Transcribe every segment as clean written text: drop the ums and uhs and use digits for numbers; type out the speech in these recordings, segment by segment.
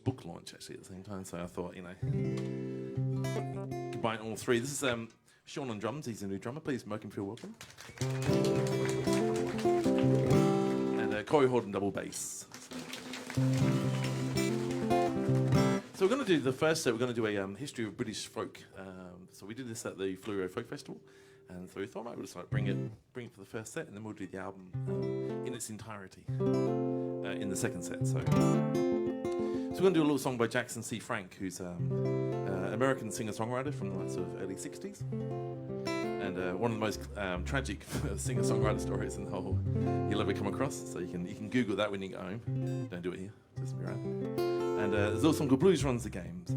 book launch actually at the same time, so I thought, combine all three. This is Sean on drums. He's a new drummer. Please make him feel welcome. And Corey Horton double bass. So we're going to do the first set. We're going to do a history of British folk. So we did this at the Fleurieu Folk Festival, and so we thought, we'll just like bring it for the first set, and then we'll do the album in its entirety in the second set. So we're going to do a little song by Jackson C. Frank, who's an American singer-songwriter from the likes of early 60s. And one of the most tragic singer-songwriter stories in the whole you'll ever come across. So you can Google that when you get home. Don't do it here, just be around. And there's also a song called Blues Runs the Game. So.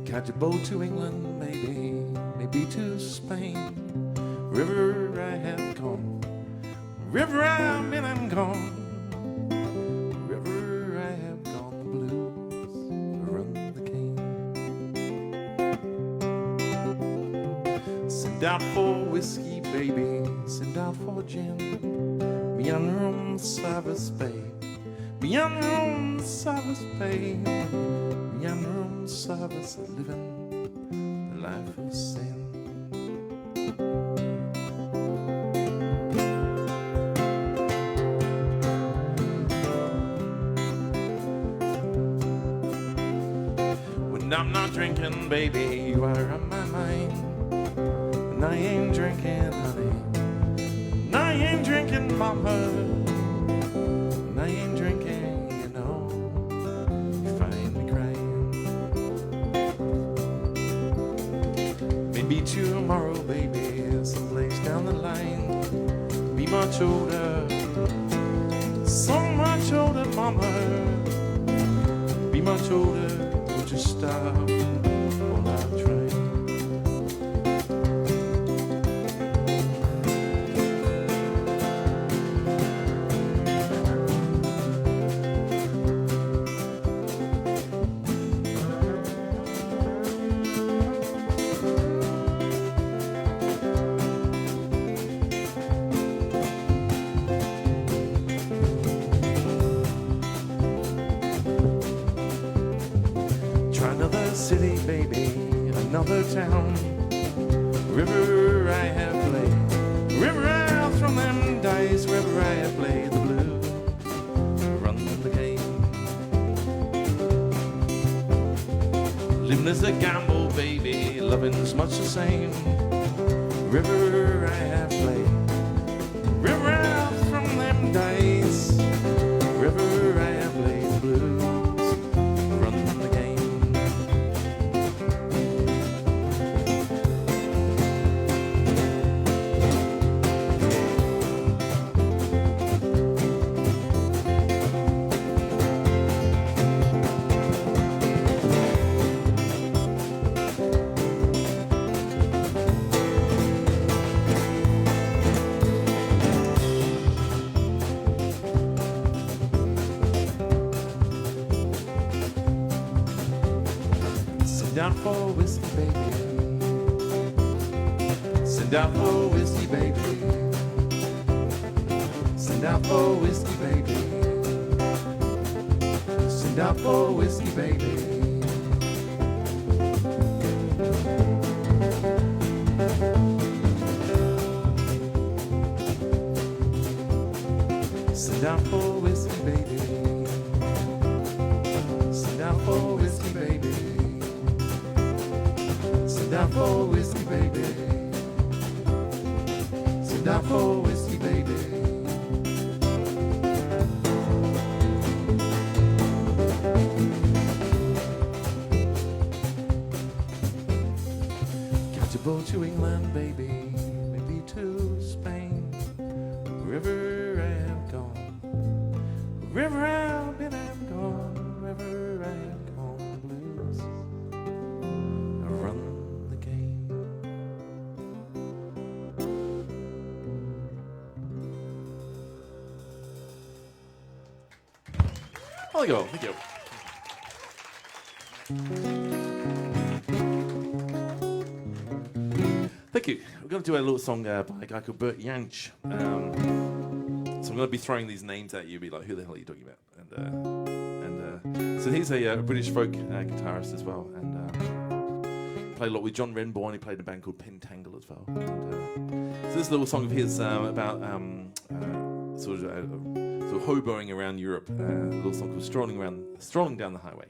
Catch a boat to England, maybe to Spain. River I have gone, river I've been and gone. River I have gone, the blues run the cane. Send out for whiskey, baby, send out for gin. Me and room service, babe, me and room service, babe. Me and room service, living the life of sin. When I'm not drinking, baby, you are on my mind. And I ain't drinking, honey, and I ain't drinking, mama, and I ain't drinking, you know. You find me crying. Maybe tomorrow, baby, someplace down the line. Be much older, so much older, mama. Be much older, would you stop while I try? City, baby, another town. River I have played, river I have thrown them dice, river I have played the blues, run the game. Living is a gamble, baby, loving's much the same. River I have played, river I have thrown them dice, river I have played the blues. Send out for whiskey, baby. Send out for whiskey, baby. Send out for whiskey, baby. Send out for whiskey, baby. Send out for whiskey, baby. Send out for whiskey, baby. Send out for whiskey, baby. Send out for whiskey, baby. Catch a boat to England, baby, maybe to Spain. River I have gone, river I've been and gone, river I have gone, blues I run the game. Thank you. Thank you. Thank you. We're going to do a little song by a guy called Bert Jansch. So I'm going to be throwing these names at you, be like, who the hell are you talking about? So he's a British folk guitarist as well, and played a lot with John Renbourn. He played in a band called Pentangle as well. And, so this little song of his about sort of hoboing around Europe. A little song called Strolling Down the Highway.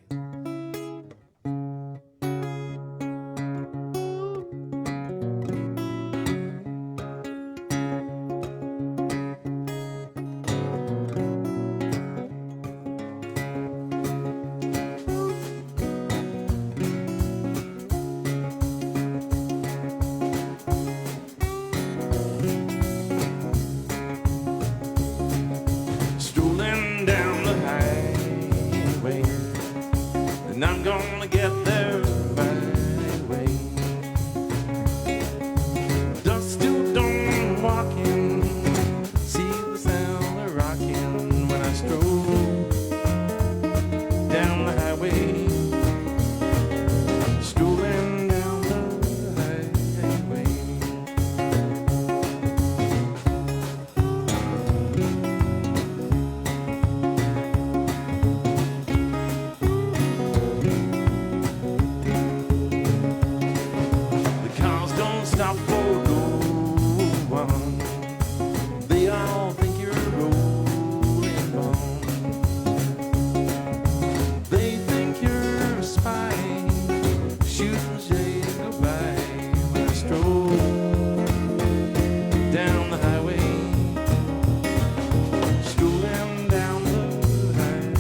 And I'm gonna get there right away. Dust till dawn walking, see the sound of rocking when I stroll down the highway, strolling down the highway. Stop for no one. They all think you're rolling wrong. They think you're a spy, shooting shade goodbye when I stroll down the highway, strolling down the highway.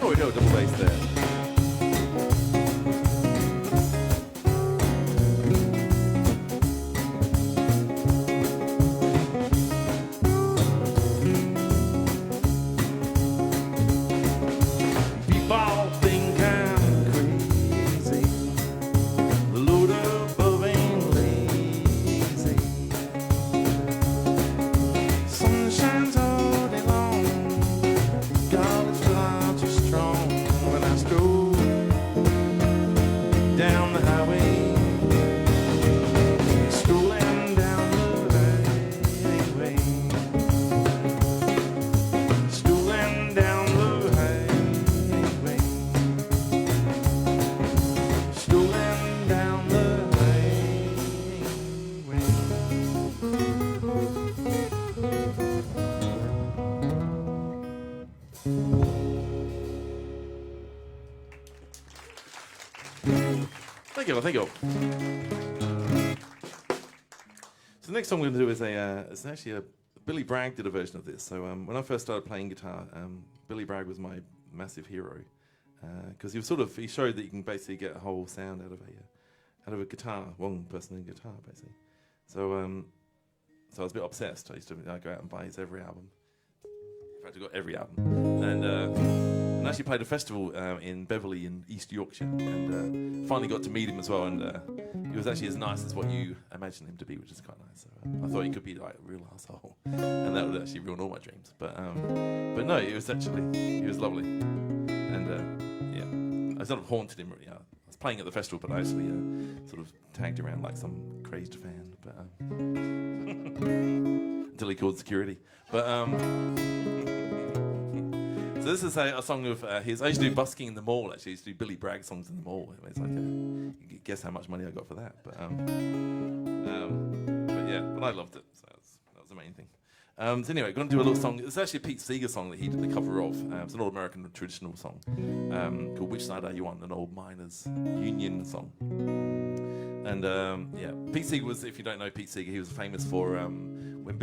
Oh, we go double bass there. People think I'm crazy, the load above ain't lazy. Sun shines all day long, God is far too strong when I stroll down the highway, strolling down the highway, strolling down the highway, strolling down the highway. Thank you, thank you. So the next song we're going to do is it's actually a Billy Bragg did a version of this. So when I first started playing guitar, Billy Bragg was my massive hero because he showed that you can basically get a whole sound out of a guitar, one person in guitar basically. So I was a bit obsessed. I used to go out and buy his every album. In fact, I got every album, and actually played a festival in Beverley in East Yorkshire, and finally got to meet him as well. And he was actually as nice as what you imagine him to be, which is quite nice. So I thought he could be like a real asshole, and that would actually ruin all my dreams. But no, he was lovely, and yeah, I sort of haunted him. I was playing at the festival, but I actually sort of tagged around like some crazed fan, but until he called security. But so this is a song of his. I used to do busking in the mall. Actually, I used to do Billy Bragg songs in the mall. It's like you can guess how much money I got for that. But yeah, but I loved it. So that was the main thing. So anyway, going to do a little song. It's actually a Pete Seeger song that he did the cover of. It's an old American traditional song called "Which Side Are You On?" An old miners' union song. And yeah, Pete Seeger was, if you don't know Pete Seeger, he was famous for when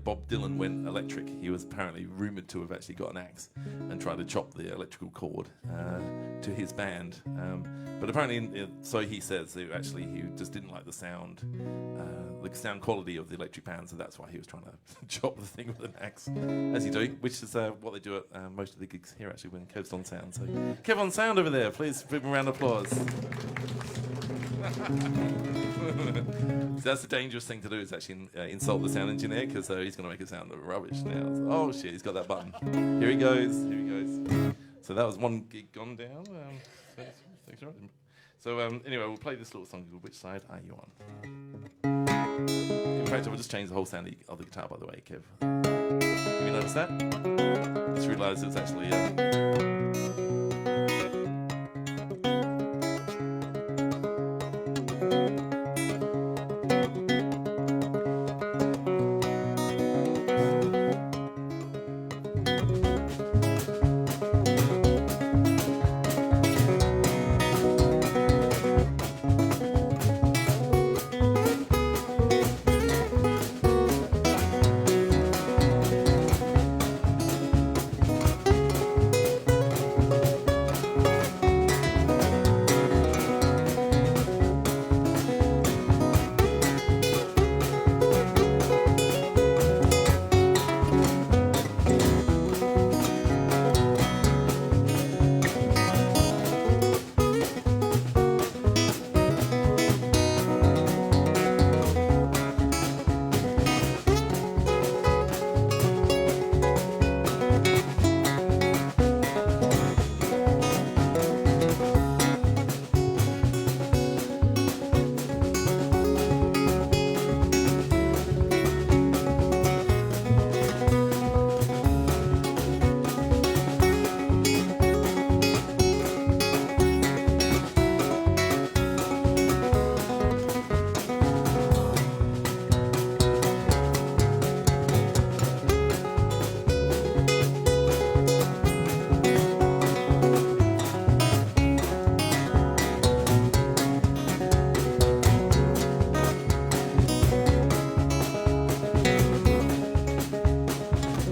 Bob Dylan went electric, he was apparently rumoured to have actually got an axe and tried to chop the electrical cord to his band. But apparently, so he says, he just didn't like the sound quality of the electric band, so that's why he was trying to chop the thing with an axe, as you do, which is what they do at most of the gigs here, actually, when Kev's on sound. So Kev on sound over there, please give him a round of applause. So that's the dangerous thing to do, is actually insult the sound engineer, because he's going to make it sound rubbish now. So, oh shit, he's got that button. Here he goes. So that was one gig gone down. Thanks, right. So anyway, we'll play this little song called Which Side Are You On? In fact, I will just change the whole sound of the guitar, by the way, Kev. Have you noticed that? Just realised it's actually...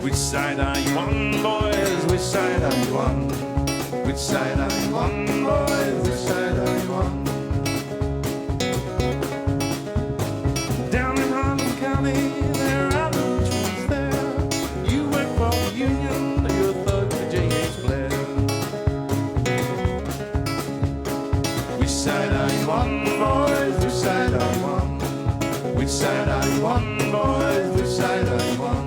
Which side are you on, boys? Which side are you on? Which side are you on, boys? Which side are you on? Down in Harlan County, there are no trees there. You work for the union, you're a thug to J.H. Blair. Which side are you on, boys? Which side are you on? Which side are you on, boys? Which side are you on?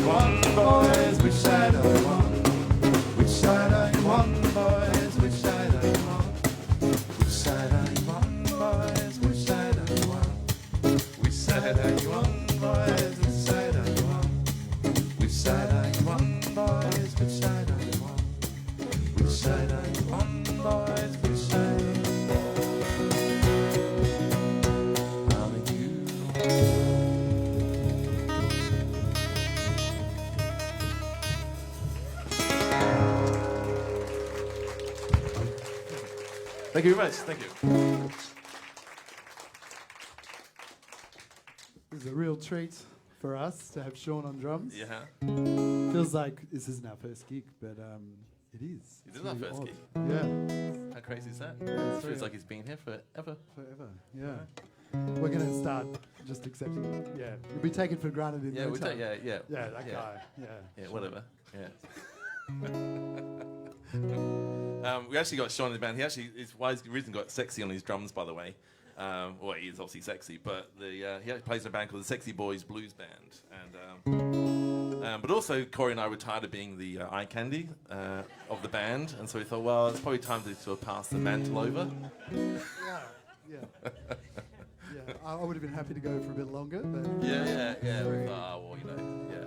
you on, boys? Which side are you on? Which side are you on, boys? Which side are you on? Which side are you on, boys? Which side are you on? Which side are you on, boys? Which side are you on? Which side are you on, boys? Which side are you on? Which side are you on, boys? Which side are you on? Thank you very much. Thank you. It's a real treat for us to have Sean on drums. Yeah. Feels like this isn't our first gig, but it is. It is our first gig. Yeah. How crazy is that? Yeah, It feels like he's been here forever. Forever. Yeah. We're going to start just accepting. Yeah. You'll be taken for granted in no time. Yeah. Yeah, that guy. Yeah. Yeah, whatever. Yeah. We actually got Sean in the band. He recently got sexy on his drums, by the way. Well, he is obviously sexy, but he actually plays in a band called the Sexy Boys Blues Band. And but also, Corey and I were tired of being the eye candy of the band, and so we thought, well, it's probably time to sort of pass the mantle over. Yeah. I would have been happy to go for a bit longer, but Yeah. We thought, well, yeah.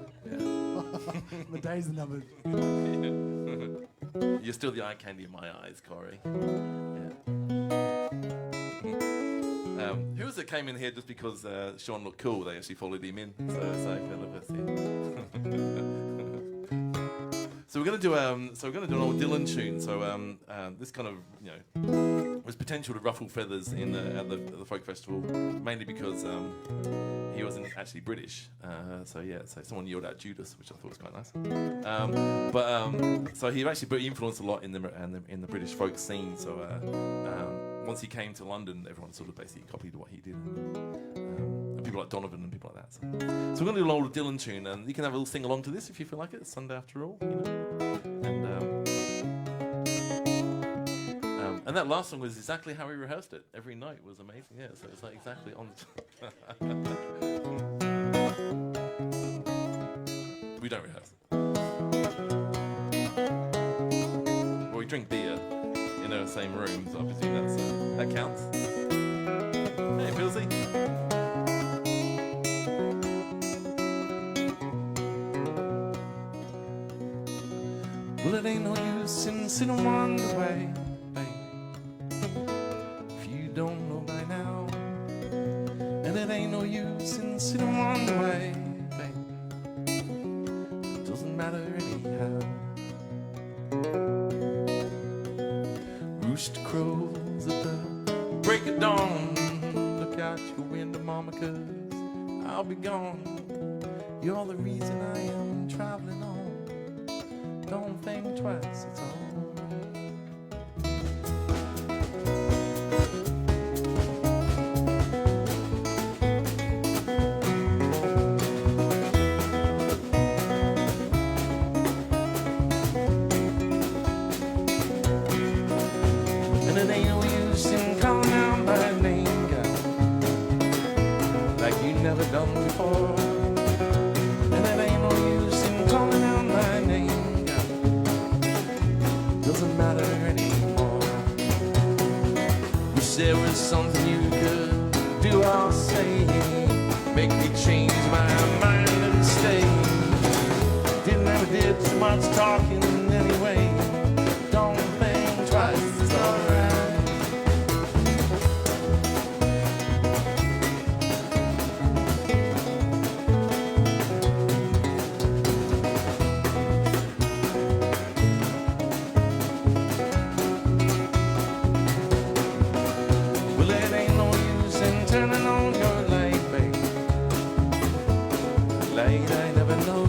the days are numbered. You're still the eye candy in my eyes, Corey. Yeah. Who was it came in here just because Sean looked cool? They actually followed him in. So it's like So we're gonna do an old Dylan tune. So this kind of was potential to ruffle feathers at the folk festival, mainly because he wasn't actually British. So someone yelled out Judas, which I thought was quite nice. So he actually influenced a lot in the British folk scene. So once he came to London, everyone sort of basically copied what he did. And people like Donovan and people like that. So we're going to do an old Dylan tune, and you can have a little sing along to this if you feel like it. It's Sunday after all, And that last song was exactly how we rehearsed it. Every night was amazing. Yeah, so it's like exactly on. We don't rehearse. Well, we drink beer in the same room, so obviously that counts. Hey, Pilsy. Well, it ain't no use in sitting and wonder way, babe, if you don't know by now. And it ain't no use in sitting and wonder way, babe, it doesn't matter anyhow. Rooster crows at the break of dawn. Look out your window, mama, 'cause I'll be gone. You're the reason I am traveling on. Don't think twice, it's all. And it ain't no use in calling out my name, girl, like you never done before. And it ain't no use in calling out my name, doesn't matter anymore. Wish there was something you could do or say, make me change my mind and stay. Never did too much talking anyway. Don't think twice, it's alright. Turning on your light, babe, light I never know.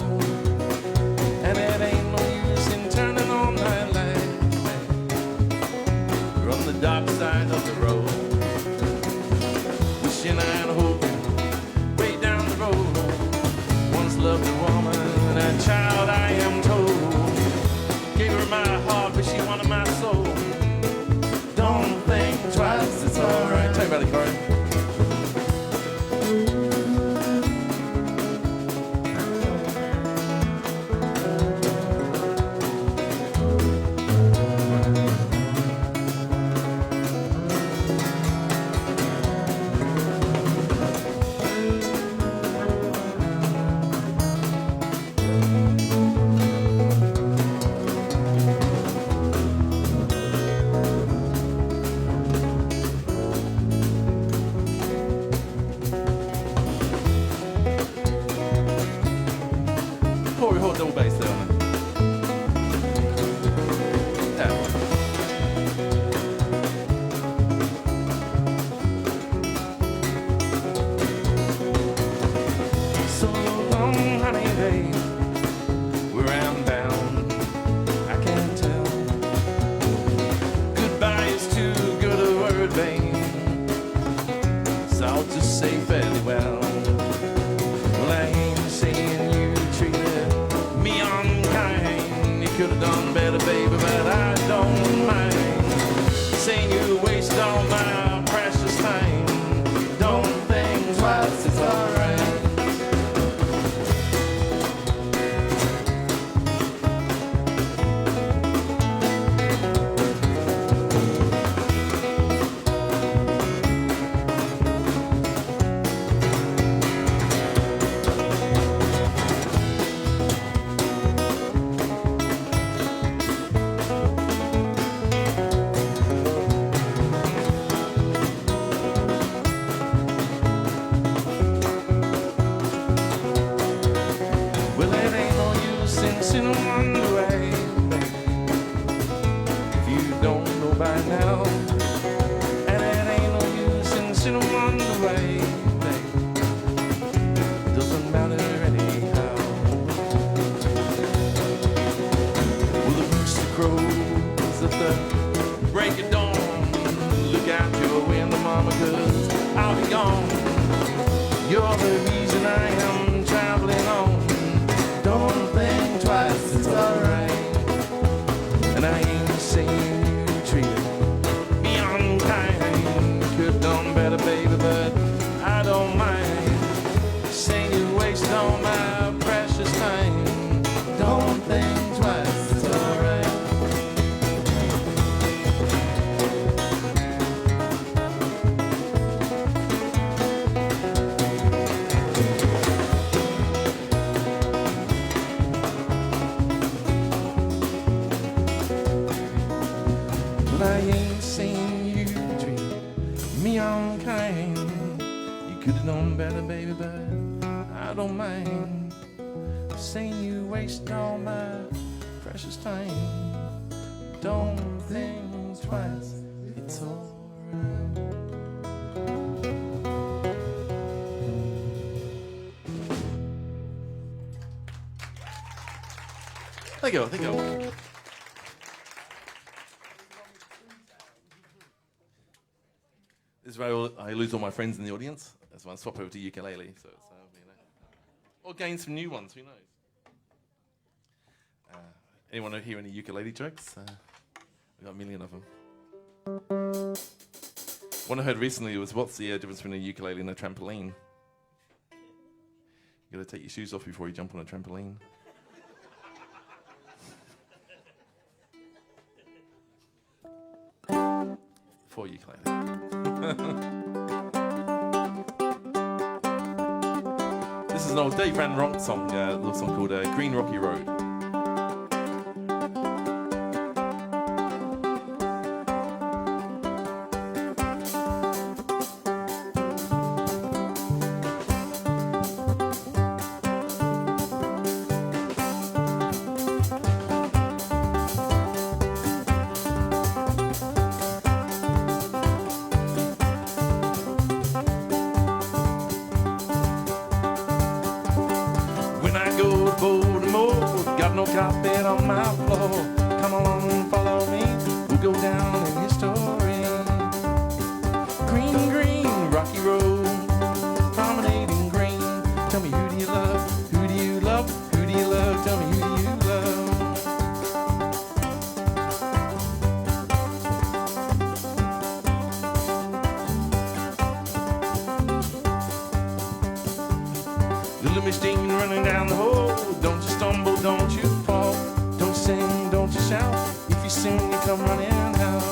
And it ain't no use in turning on my light, babe, you're on the dark side of the road. Wishing I'd hold you way down the road. Once loved a woman, a child I am told. Gave her my heart, but she wanted my soul. Don't think twice, it's alright. Tell me about it, Corey. I'll just say fairly well. Well, I ain't saying you treated me unkind. You could have done better, baby, but I don't mind. Saying you wasted all my precious time. Don't think twice, it's alright. Thank you. This is where I lose all my friends in the audience. That's why I swap over to ukulele. So it's, or gain some new ones, who knows? Anyone hear any ukulele jokes? We've got a million of them. One I heard recently was, what's the difference between a ukulele and a trampoline? You got to take your shoes off before you jump on a trampoline. For ukulele. This is an old Dave Van Ronk song, a little song called Green Rocky Road. Carpet on my floor. Come on, follow me. We'll go down in history. Green, green, rocky road. Promenading green. Tell me, who do you love? Who do you love? Who do you love? Tell me, who do you love? Little Miss Jean running down the hole. Don't you stumble, don't you fall. Don't you sing, don't you shout. If you sing, you come running out.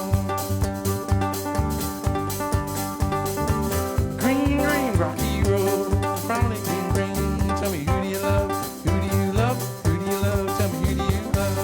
Green, green, rocky road. Probably green, green. Tell me, who do you love? Who do you love? Who do you love? Tell me, who do you love?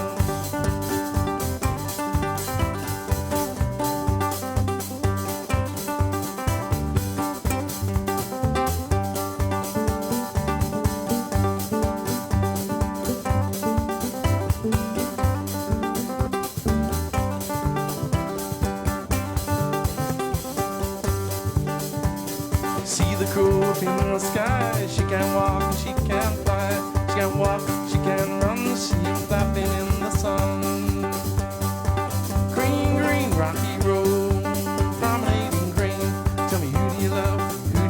In the sky, she can walk and she can fly. She can walk, she can run. She's flapping in the sun. Green, green, rocky road, promenading green. Tell me, who do you love? Who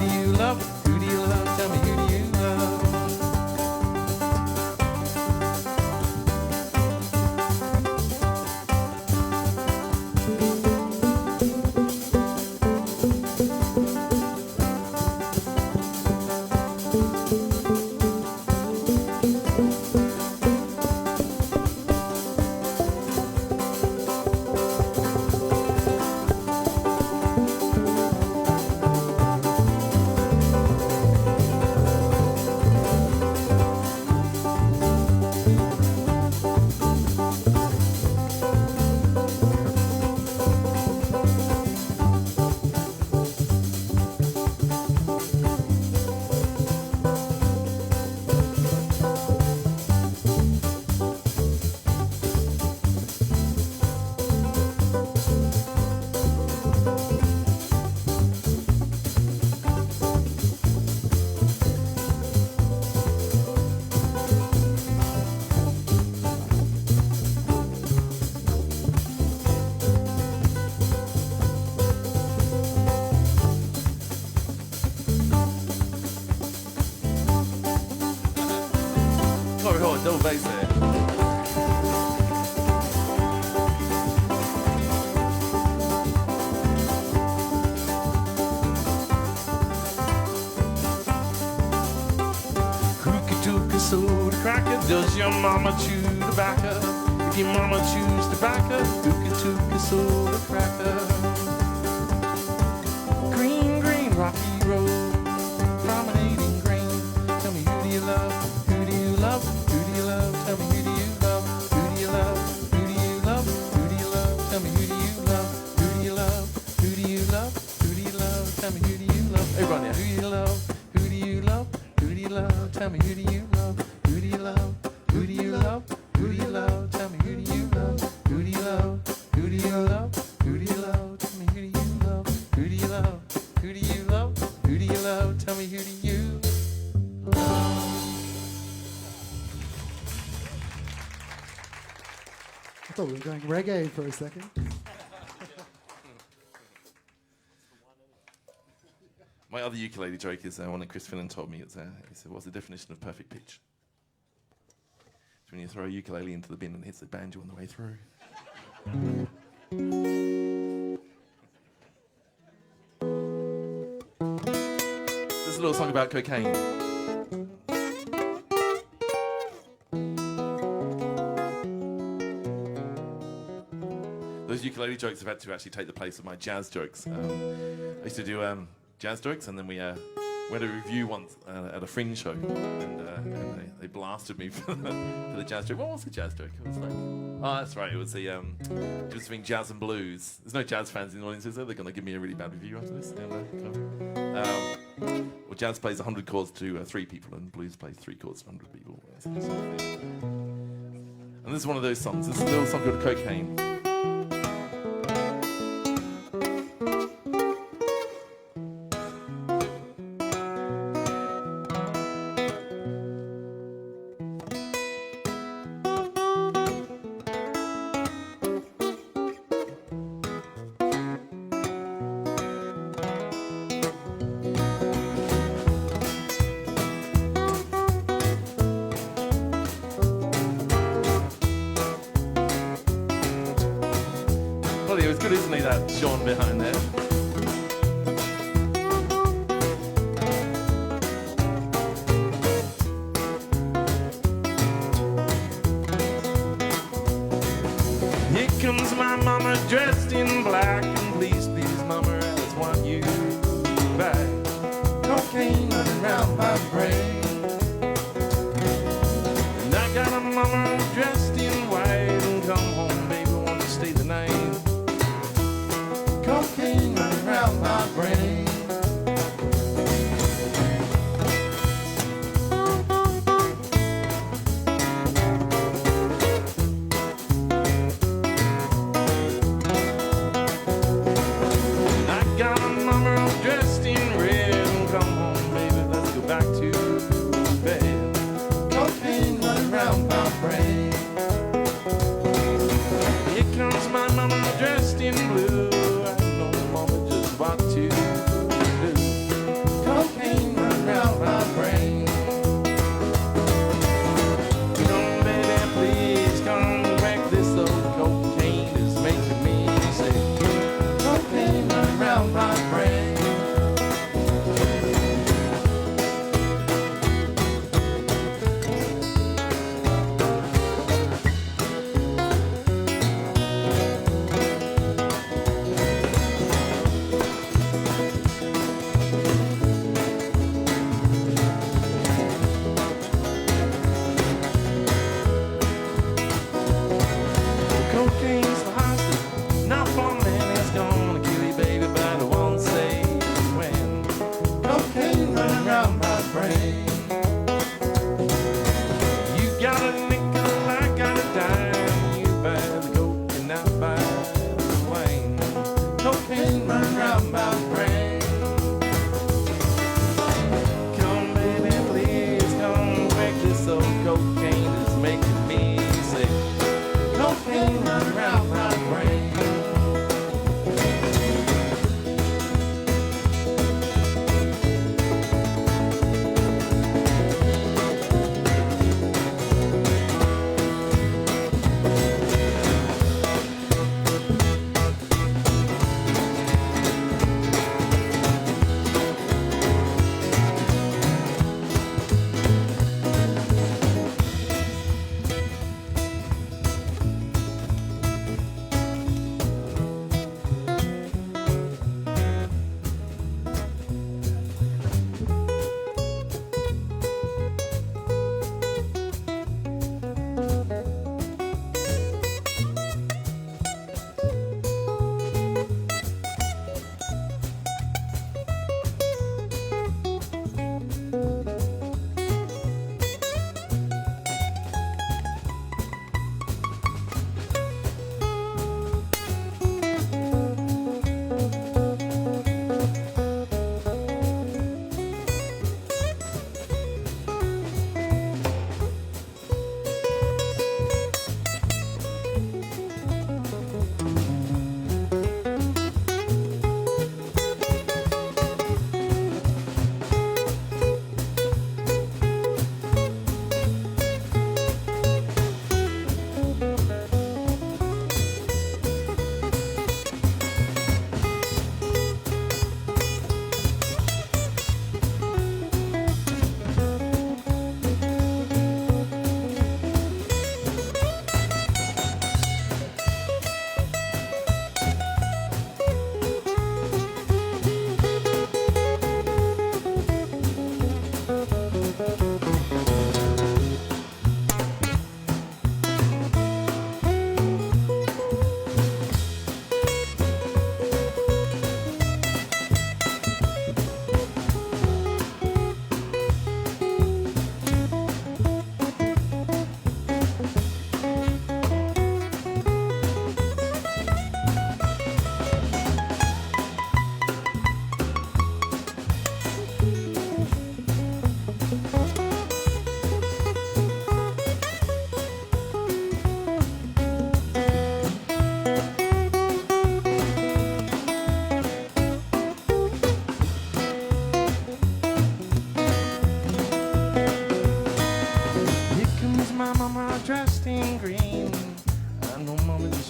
little bass there. Cookie soda cracker, does your mama chew tobacco? If your mama chews tobacco, cookie soda cracker. Green, green, rocky road, promenading green. Tell me who do you love? Who do you love? Who do you love? Tell me who do you love? Who do you love? Who do you love? Who do you love? Tell me who do you love? Who do you love? Who do you love? Who do you love? Tell me who do you love? Everyone, yeah. Who do you love? Who do you love? Who do you love? Tell me who do you love? Who do you love? Who do you love? Who do you love? Tell me who do you love? Who do you love? Who do you love? Who do you love? Tell me who do you love? Who do you love? Who do you love? Who do you love? Tell me who do you love? I thought we were going reggae for a second. My other ukulele joke is one that Chris Finnan told me. He said, what's the definition of perfect pitch? It's when you throw a ukulele into the bin and it hits the banjo on the way through. There's a little song about cocaine. Those ukulele jokes have had to actually take the place of my jazz jokes. I used to do jazz jokes, and then we had a review once at a Fringe show, and they blasted me for the jazz joke. What was the jazz joke? It was like, oh, that's right. It was the difference between jazz and blues. There's no jazz fans in the audience, is there? They're going to give me a really bad review after this. Well, jazz plays 100 chords to 3 people, and blues plays 3 chords to 100 people. And this is one of those songs. This is a little song called Cocaine. It was good, isn't he, that Sean behind there? Here comes my mama dressed in black, and please, please, mama, I just want you back. Cocaine running around my brain, and I got a mama dressed in white, and come home, baby, want to stay the night. Cocaine running around my brain. I got a mama dressed in red, and come home, baby, let's go back to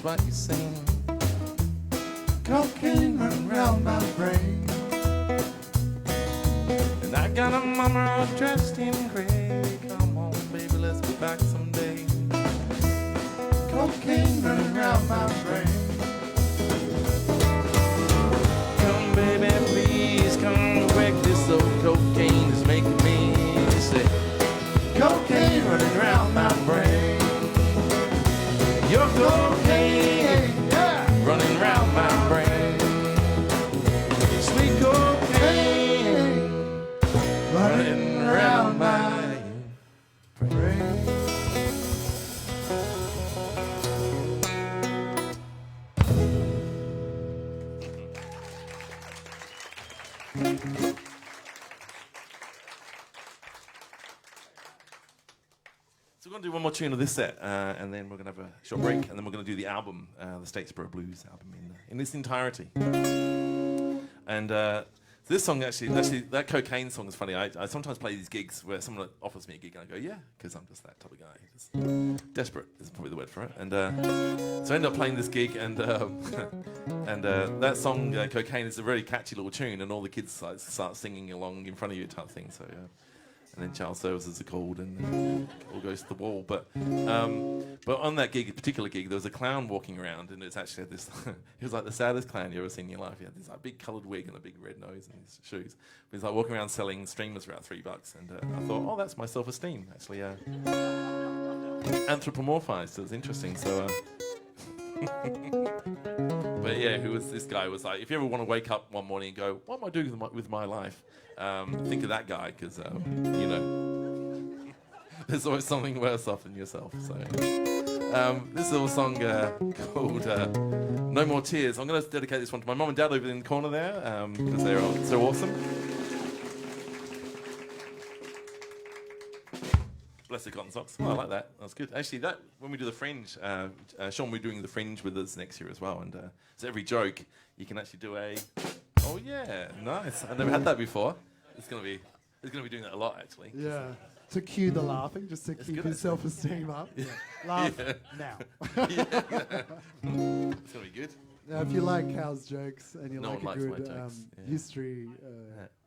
what you sing. Cocaine running round my brain. And I got a mama all dressed in gray. Come on, baby, let's go back someday. Cocaine running round my brain. Come, baby, please come quick. This old cocaine is making me sick. Cocaine running round my brain. Your cocaine Yeah. running round my brain. Sweet cocaine running round my brain. So we're going to do one more tune of this set, and then we're going to have a short break, and then we're going to do the album, the Statesboro Blues album, in its entirety. And this song, actually, that cocaine song is funny. I sometimes play these gigs where someone offers me a gig, and I go, yeah, because I'm just that type of guy. Just desperate is probably the word for it. And so I end up playing this gig, and that song, Cocaine, is a very catchy little tune, and all the kids start singing along in front of you type thing. So. And then child services are called, and all goes to the wall. But on that particular gig, there was a clown walking around, and it's actually had this. He was like the saddest clown you ever seen in your life. He had this like big coloured wig and a big red nose and his shoes. But he's like walking around selling streamers for about $3, and I thought, oh, that's my self-esteem actually anthropomorphized. So it's interesting. So. But yeah, this guy was like, if you ever want to wake up one morning and go, what am I doing with my life? Think of that guy, because you know, there's always something worse off than yourself. So this is a little song called "No More Tears." I'm going to dedicate this one to my mum and dad over in the corner there, because they're so awesome. Bless the cotton socks. Oh, I like that. That's good. Actually, when we do the Fringe, Sean will be doing the Fringe with us next year as well. And so every joke, you can actually do a. Oh yeah, nice. I've never had that before. It's gonna be doing that a lot actually. Yeah. To cue the laughing, just to keep his self-esteem up. Yeah. Laugh now. It's gonna be good. Now, if you like Cal's jokes and you No like one a likes my good jokes. history,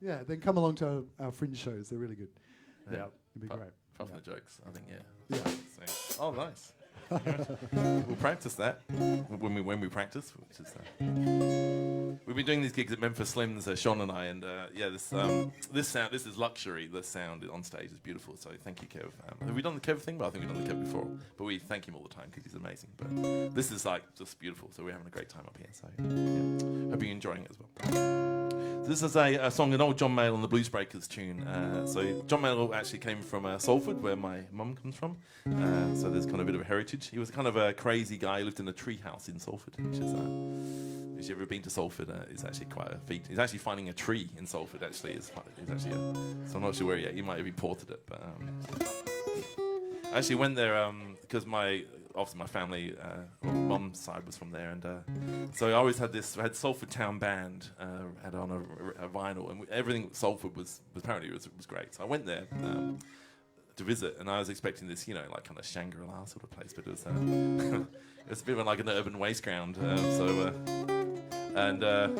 then come along to our Fringe shows. They're really good. Yeah, it'd be great. Apart from the jokes, I think, Yeah. So, oh, nice. We'll practice that when we practice. Which is, we've been doing these gigs at Memphis Slims, Sean and I, and this is luxury. The sound on stage is beautiful. So thank you, Kev. Have we done the Kev thing? Well, I think we've done the Kev before, but we thank him all the time because he's amazing. But this is like just beautiful. So we're having a great time up here. So yeah. Hope you're enjoying it as well. This is a song, an old John Mayall and the Blues Breakers tune. So John Mayall actually came from Salford, where my mum comes from. So there's kind of a bit of a heritage. He was kind of a crazy guy. He lived in a tree house in Salford, which is, if you've ever been to Salford, it's actually quite a feat. He's actually finding a tree in Salford, actually. So I'm not sure where yet. He might have imported it. But I actually went there because obviously my family, mum's side was from there, and so I always had Salford Town Band had on a vinyl, and everything Salford was apparently was great. So I went there to visit, and I was expecting this, like kind of Shangri-La sort of place, but it was it was a bit of like an urban waste ground. And I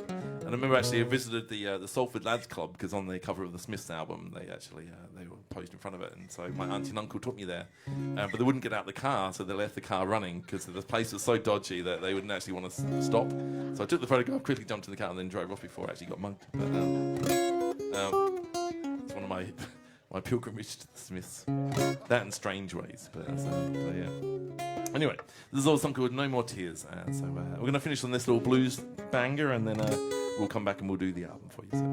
remember actually I visited the Salford Lads Club, because on the cover of the Smiths album they were posed in front of it, and so my auntie and uncle took me there, but they wouldn't get out the car, so they left the car running because the place was so dodgy that they wouldn't actually want to stop. So I took the photograph, quickly jumped in the car, and then drove off before I actually got mugged. But it's one of my pilgrimage to the Smiths. That and Strange Ways, but yeah. Anyway, this is all a song called No More Tears. So we're going to finish on this little blues banger, and then we'll come back and we'll do the album for you. So.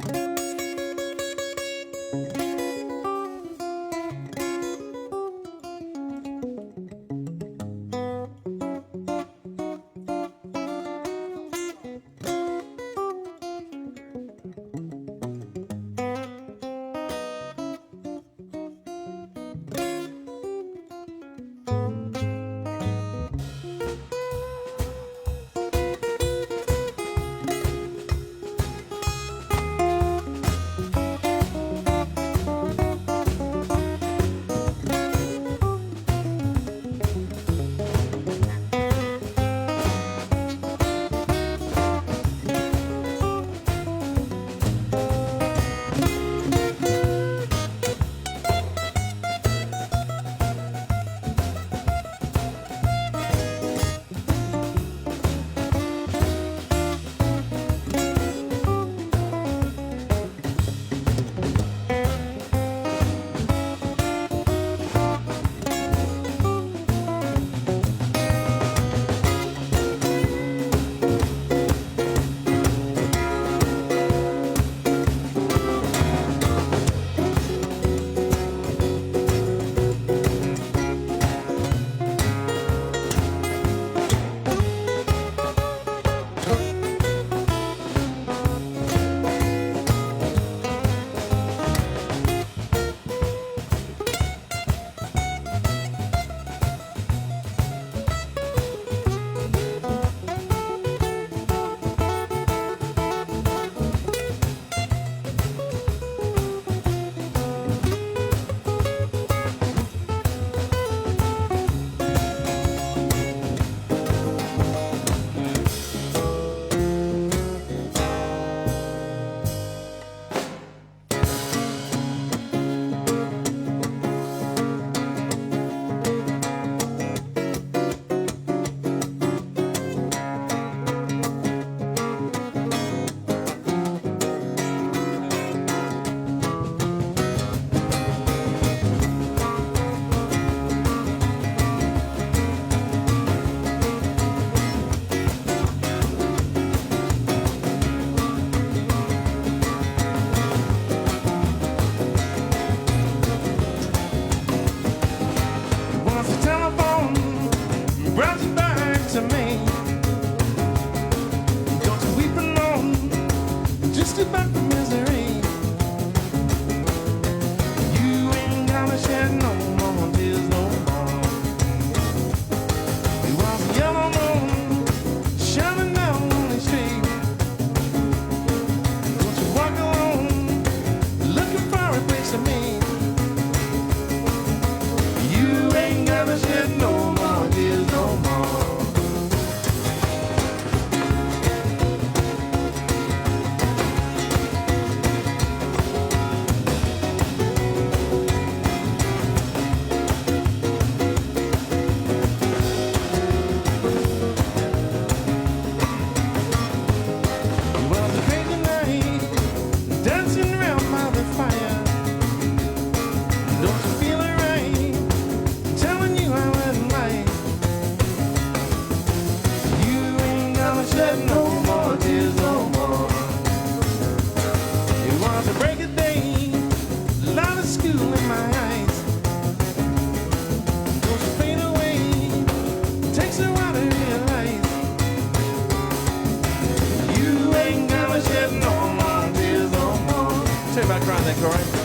going there, Corey?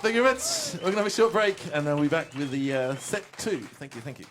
Thank you very much. We're going to have a short break, and then we'll be back with the set 2. Thank you, thank you.